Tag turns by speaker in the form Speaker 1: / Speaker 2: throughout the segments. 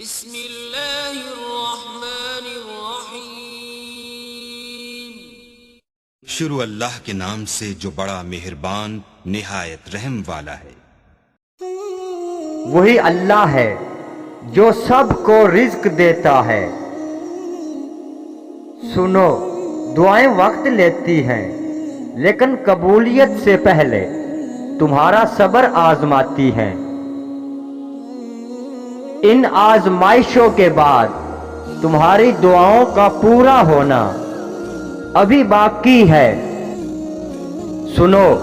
Speaker 1: بسم اللہ الرحمن الرحیم۔
Speaker 2: شروع اللہ کے نام سے جو بڑا مہربان نہایت رحم والا ہے۔
Speaker 3: وہی اللہ ہے جو سب کو رزق دیتا ہے۔ سنو، دعائیں وقت لیتی ہیں لیکن قبولیت سے پہلے تمہارا صبر آزماتی ہیں۔ ان آزمائشوں کے بعد تمہاری دعاؤں کا پورا ہونا ابھی باقی ہے۔ سنو،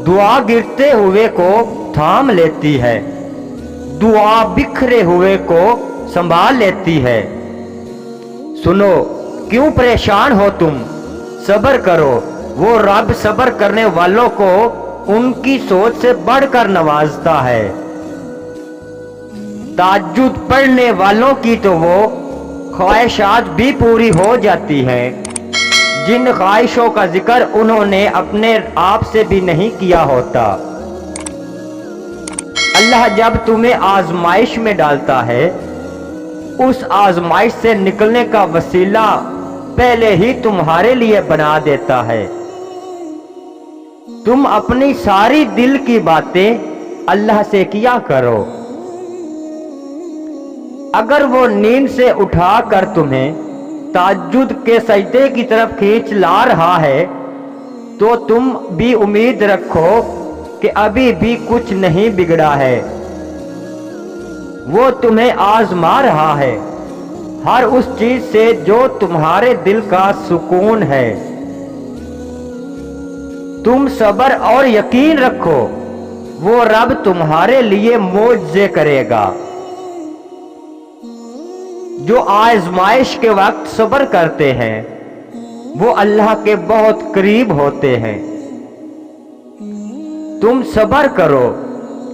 Speaker 3: دعا گرتے ہوئے کو تھام لیتی ہے، دعا بکھرے ہوئے کو سنبھال لیتی ہے۔ سنو، کیوں پریشان ہو تم؟ صبر کرو، وہ رب صبر کرنے والوں کو ان کی سوچ سے بڑھ کر نوازتا ہے۔ تہجد پڑھنے والوں کی تو وہ خواہشات بھی پوری ہو جاتی ہیں جن خواہشوں کا ذکر انہوں نے اپنے آپ سے بھی نہیں کیا ہوتا۔ اللہ جب تمہیں آزمائش میں ڈالتا ہے، اس آزمائش سے نکلنے کا وسیلہ پہلے ہی تمہارے لیے بنا دیتا ہے۔ تم اپنی ساری دل کی باتیں اللہ سے کیا کرو۔ اگر وہ نیند سے اٹھا کر تمہیں تہجد کے سجدے کی طرف کھینچ لا رہا ہے تو تم بھی امید رکھو کہ ابھی بھی کچھ نہیں بگڑا ہے۔ وہ تمہیں آزما رہا ہے ہر اس چیز سے جو تمہارے دل کا سکون ہے۔ تم صبر اور یقین رکھو، وہ رب تمہارے لیے معجزے کرے گا۔ جو آزمائش کے وقت صبر کرتے ہیں وہ اللہ کے بہت قریب ہوتے ہیں۔ تم صبر کرو،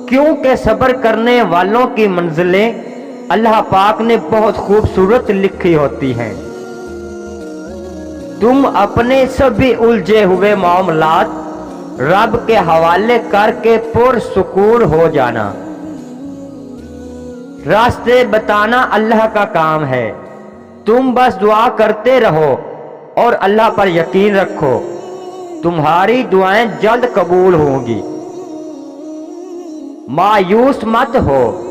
Speaker 3: کیونکہ صبر کرنے والوں کی منزلیں اللہ پاک نے بہت خوبصورت لکھی ہوتی ہیں۔ تم اپنے سبھی الجھے ہوئے معاملات رب کے حوالے کر کے پرسکون ہو جانا۔ راستے بتانا اللہ کا کام ہے، تم بس دعا کرتے رہو اور اللہ پر یقین رکھو، تمہاری دعائیں جلد قبول ہوں گی۔ مایوس مت ہو،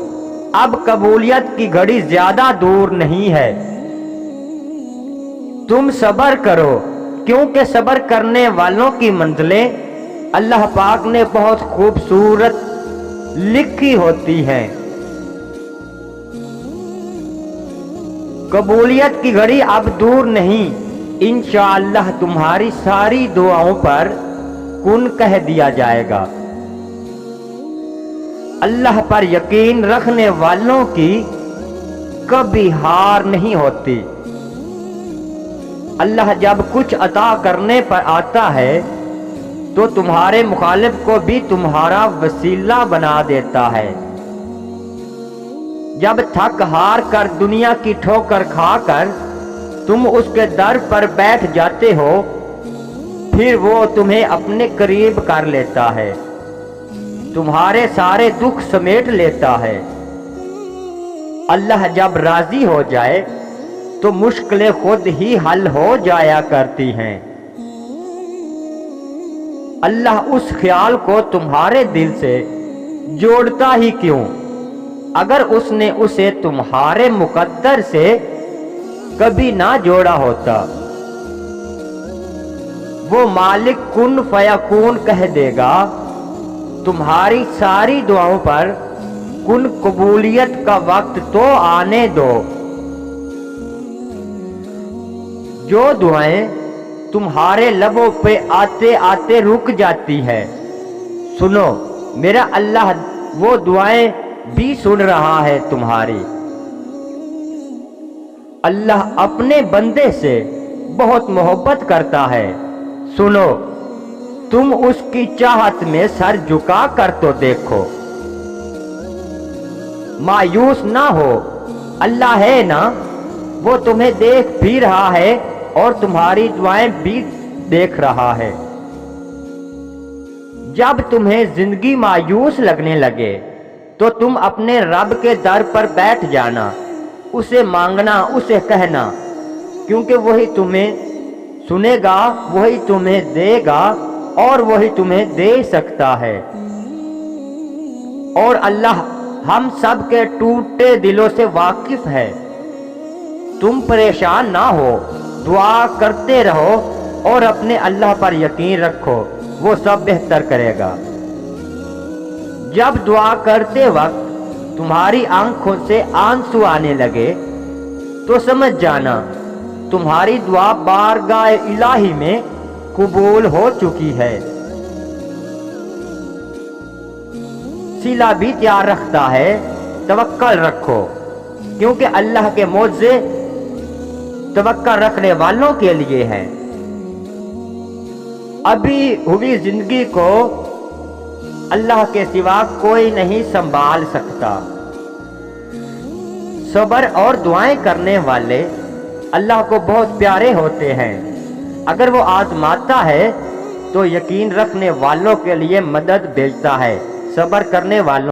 Speaker 3: اب قبولیت کی گھڑی زیادہ دور نہیں ہے۔ تم صبر کرو، کیونکہ صبر کرنے والوں کی منزلیں اللہ پاک نے بہت خوبصورت لکھی ہوتی ہیں۔ قبولیت کی گھڑی اب دور نہیں، انشاءاللہ تمہاری ساری دعاؤں پر کن کہہ دیا جائے گا۔ اللہ پر یقین رکھنے والوں کی کبھی ہار نہیں ہوتی۔ اللہ جب کچھ عطا کرنے پر آتا ہے تو تمہارے مخالف کو بھی تمہارا وسیلہ بنا دیتا ہے۔ جب تھک ہار کر دنیا کی ٹھوکر کھا کر تم اس کے در پر بیٹھ جاتے ہو، پھر وہ تمہیں اپنے قریب کر لیتا ہے، تمہارے سارے دکھ سمیٹ لیتا ہے۔ اللہ جب راضی ہو جائے تو مشکلیں خود ہی حل ہو جایا کرتی ہیں۔ اللہ اس خیال کو تمہارے دل سے جوڑتا ہی کیوں، اگر اس نے اسے تمہارے مقدر سے کبھی نہ جوڑا ہوتا۔ وہ مالک کن فیکون کہہ دے گا، تمہاری ساری دعاؤں پر کن قبولیت کا وقت تو آنے دو۔ جو دعائیں تمہارے لبوں پہ آتے آتے رک جاتی ہے، سنو، میرا اللہ وہ دعائیں بھی سن رہا ہے تمہاری۔ اللہ اپنے بندے سے بہت محبت کرتا ہے۔ سنو، تم اس کی چاہت میں سر جھکا کر تو دیکھو۔ مایوس نہ ہو، اللہ ہے نا، وہ تمہیں دیکھ بھی رہا ہے اور تمہاری دعائیں بھی دیکھ رہا ہے۔ جب تمہیں زندگی مایوس لگنے لگے تو تم اپنے رب کے در پر بیٹھ جانا، اسے مانگنا، اسے کہنا، کیونکہ وہی تمہیں سنے گا، وہی تمہیں دے گا اور وہی تمہیں دے سکتا ہے۔ اور اللہ ہم سب کے ٹوٹے دلوں سے واقف ہے۔ تم پریشان نہ ہو، دعا کرتے رہو اور اپنے اللہ پر یقین رکھو، وہ سب بہتر کرے گا۔ جب دعا کرتے وقت تمہاری آنکھوں سے آنسو آنے لگے تو سمجھ جانا تمہاری دعا بارگاہ الہی میں قبول ہو چکی ہے۔ سیلا بھی تیار رکھتا ہے، توکل رکھو، کیونکہ اللہ کے معجزے توکل رکھنے والوں کے لیے ہیں۔ ابھی ہوئی زندگی کو اللہ کے سوا کوئی نہیں سنبھال سکتا۔ صبر اور دعائیں کرنے والے اللہ کو بہت پیارے ہوتے ہیں۔ اگر وہ آزماتا ہے تو یقین رکھنے والوں کے لیے مدد بھیجتا ہے، صبر کرنے والوں